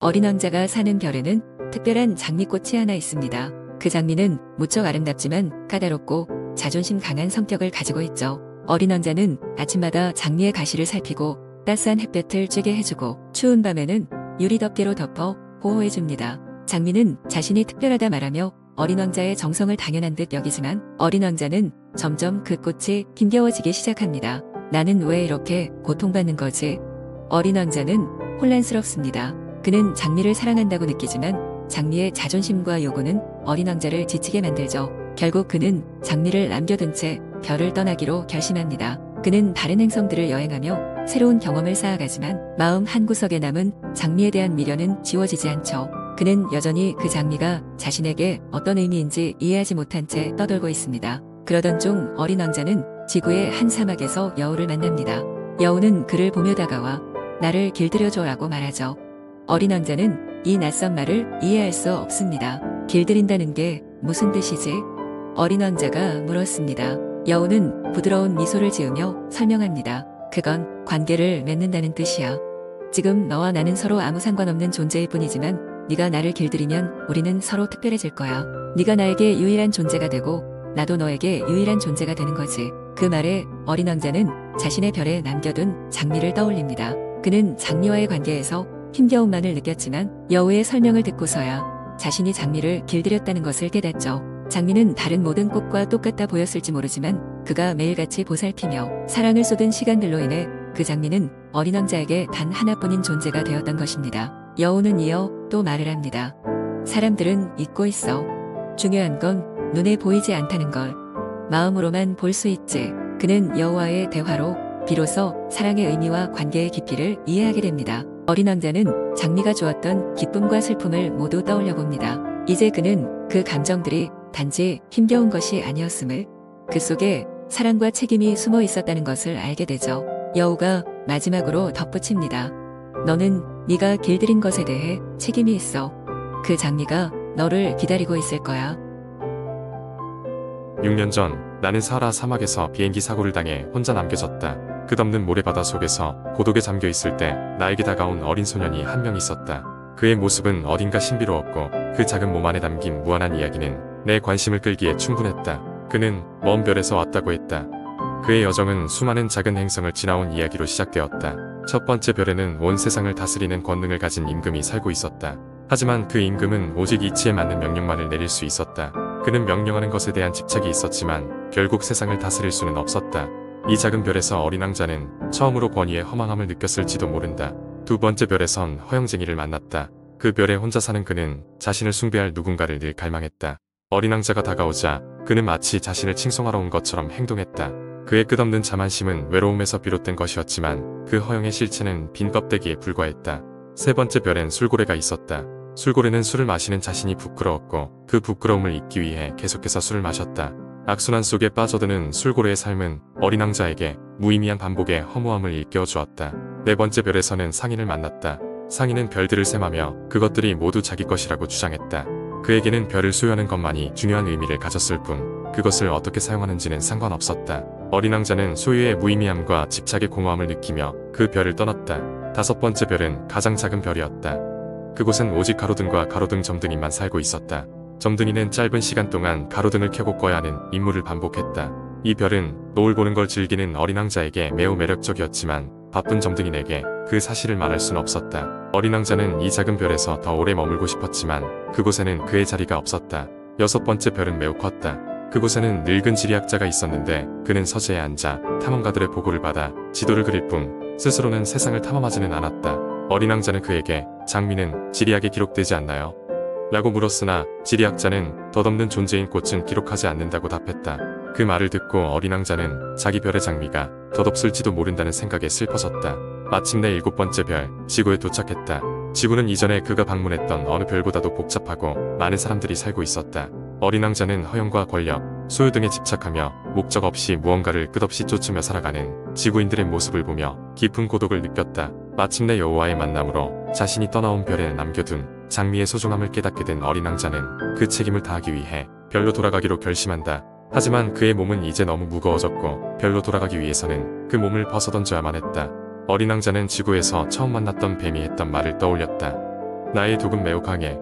어린 왕자가 사는 별에는 특별한 장미꽃이 하나 있습니다. 그 장미는 무척 아름답지만 까다롭고 자존심 강한 성격을 가지고 있죠. 어린 왕자는 아침마다 장미의 가시를 살피고 따스한 햇볕을 쬐게 해주고 추운 밤에는 유리 덮개로 덮어 보호해줍니다. 장미는 자신이 특별하다 말하며 어린 왕자의 정성을 당연한 듯 여기지만 어린 왕자는 점점 그 꽃이 힘겨워지기 시작합니다. 나는 왜 이렇게 고통받는 거지? 어린 왕자는 혼란스럽습니다. 그는 장미를 사랑한다고 느끼지만 장미의 자존심과 요구는 어린 왕자를 지치게 만들죠. 결국 그는 장미를 남겨둔 채 별을 떠나기로 결심합니다. 그는 다른 행성들을 여행하며 새로운 경험을 쌓아가지만 마음 한구석에 남은 장미에 대한 미련은 지워지지 않죠. 그는 여전히 그 장미가 자신에게 어떤 의미인지 이해하지 못한 채 떠돌고 있습니다. 그러던 중 어린 왕자는 지구의 한 사막에서 여우를 만납니다. 여우는 그를 보며 다가와 나를 길들여줘라고 말하죠. 어린 왕자는 이 낯선 말을 이해할 수 없습니다. 길들인다는 게 무슨 뜻이지? 어린 왕자가 물었습니다. 여우는 부드러운 미소를 지으며 설명합니다. 그건 관계를 맺는다는 뜻이야. 지금 너와 나는 서로 아무 상관없는 존재일 뿐이지만 네가 나를 길들이면 우리는 서로 특별해질 거야. 네가 나에게 유일한 존재가 되고 나도 너에게 유일한 존재가 되는 거지. 그 말에 어린 왕자는 자신의 별에 남겨둔 장미를 떠올립니다. 그는 장미와의 관계에서 힘겨움만을 느꼈지만 여우의 설명을 듣고서야 자신이 장미를 길들였다는 것을 깨닫죠. 장미는 다른 모든 꽃과 똑같아 보였을지 모르지만 그가 매일같이 보살피며 사랑을 쏟은 시간들로 인해 그 장미는 어린 왕자에게 단 하나뿐인 존재가 되었던 것입니다. 여우는 이어 또 말을 합니다. 사람들은 잊고 있어. 중요한 건 눈에 보이지 않다는 걸 마음으로만 볼 수 있지. 그는 여우와의 대화로 비로소 사랑의 의미와 관계의 깊이를 이해하게 됩니다. 어린 왕자는 장미가 주었던 기쁨과 슬픔을 모두 떠올려 봅니다. 이제 그는 그 감정들이 단지 힘겨운 것이 아니었음을, 그 속에 사랑과 책임이 숨어 있었다는 것을 알게 되죠. 여우가 마지막으로 덧붙입니다. 너는 네가 길들인 것에 대해 책임이 있어. 그 장미가 너를 기다리고 있을 거야. 6년 전 나는 사하라 사막에서 비행기 사고를 당해 혼자 남겨졌다. 끝없는 모래바다 속에서 고독에 잠겨 있을 때 나에게 다가온 어린 소년이 한 명 있었다. 그의 모습은 어딘가 신비로웠고 그 작은 몸 안에 담긴 무한한 이야기는 내 관심을 끌기에 충분했다. 그는 먼 별에서 왔다고 했다. 그의 여정은 수많은 작은 행성을 지나온 이야기로 시작되었다. 첫 번째 별에는 온 세상을 다스리는 권능을 가진 임금이 살고 있었다. 하지만 그 임금은 오직 이치에 맞는 명령만을 내릴 수 있었다. 그는 명령하는 것에 대한 집착이 있었지만 결국 세상을 다스릴 수는 없었다. 이 작은 별에서 어린 왕자는 처음으로 권위의 허망함을 느꼈을지도 모른다. 두 번째 별에선 허영쟁이를 만났다. 그 별에 혼자 사는 그는 자신을 숭배할 누군가를 늘 갈망했다. 어린 왕자가 다가오자 그는 마치 자신을 칭송하러 온 것처럼 행동했다. 그의 끝없는 자만심은 외로움에서 비롯된 것이었지만 그 허영의 실체는 빈 껍데기에 불과했다. 세 번째 별엔 술고래가 있었다. 술고래는 술을 마시는 자신이 부끄러웠고 그 부끄러움을 잊기 위해 계속해서 술을 마셨다. 악순환 속에 빠져드는 술고래의 삶은 어린 왕자에게 무의미한 반복의 허무함을 일깨워 주었다. 네 번째 별에서는 상인을 만났다. 상인은 별들을 셈하며 그것들이 모두 자기 것이라고 주장했다. 그에게는 별을 소유하는 것만이 중요한 의미를 가졌을 뿐 그것을 어떻게 사용하는지는 상관없었다. 어린 왕자는 소유의 무의미함과 집착의 공허함을 느끼며 그 별을 떠났다. 다섯 번째 별은 가장 작은 별이었다. 그곳은 오직 가로등과 가로등 점등이만 살고 있었다. 점등이는 짧은 시간 동안 가로등을 켜고 꺼야 하는 임무를 반복했다. 이 별은 노을 보는 걸 즐기는 어린 왕자에게 매우 매력적이었지만 바쁜 점등인에게 그 사실을 말할 순 없었다. 어린 왕자는 이 작은 별에서 더 오래 머물고 싶었지만 그곳에는 그의 자리가 없었다. 여섯 번째 별은 매우 컸다. 그곳에는 늙은 지리학자가 있었는데 그는 서재에 앉아 탐험가들의 보고를 받아 지도를 그릴 뿐 스스로는 세상을 탐험하지는 않았다. 어린 왕자는 그에게 장미는 지리학에 기록되지 않나요? 라고 물었으나 지리학자는 덧없는 존재인 꽃은 기록하지 않는다고 답했다. 그 말을 듣고 어린 왕자는 자기 별의 장미가 덧없을지도 모른다는 생각에 슬퍼졌다. 마침내 일곱 번째 별, 지구에 도착했다. 지구는 이전에 그가 방문했던 어느 별보다도 복잡하고 많은 사람들이 살고 있었다. 어린 왕자는 허영과 권력, 소유 등에 집착하며 목적 없이 무언가를 끝없이 쫓으며 살아가는 지구인들의 모습을 보며 깊은 고독을 느꼈다. 마침내 여호와의 만남으로 자신이 떠나온 별에 남겨둔 장미의 소중함을 깨닫게 된 어린 왕자는 그 책임을 다하기 위해 별로 돌아가기로 결심한다. 하지만 그의 몸은 이제 너무 무거워졌고 별로 돌아가기 위해서는 그 몸을 벗어던져야만 했다. 어린 왕자는 지구에서 처음 만났던 뱀이 했던 말을 떠올렸다. 나의 독은 매우 강해.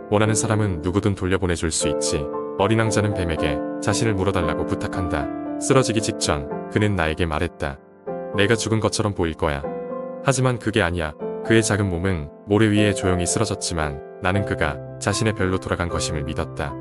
원하는 사람은 누구든 돌려보내줄 수 있지. 어린 왕자는 뱀에게 자신을 물어달라고 부탁한다. 쓰러지기 직전 그는 나에게 말했다. 내가 죽은 것처럼 보일 거야. 하지만 그게 아니야. 그의 작은 몸은 모래 위에 조용히 쓰러졌지만 나는 그가 자신의 별로 돌아간 것임을 믿었다.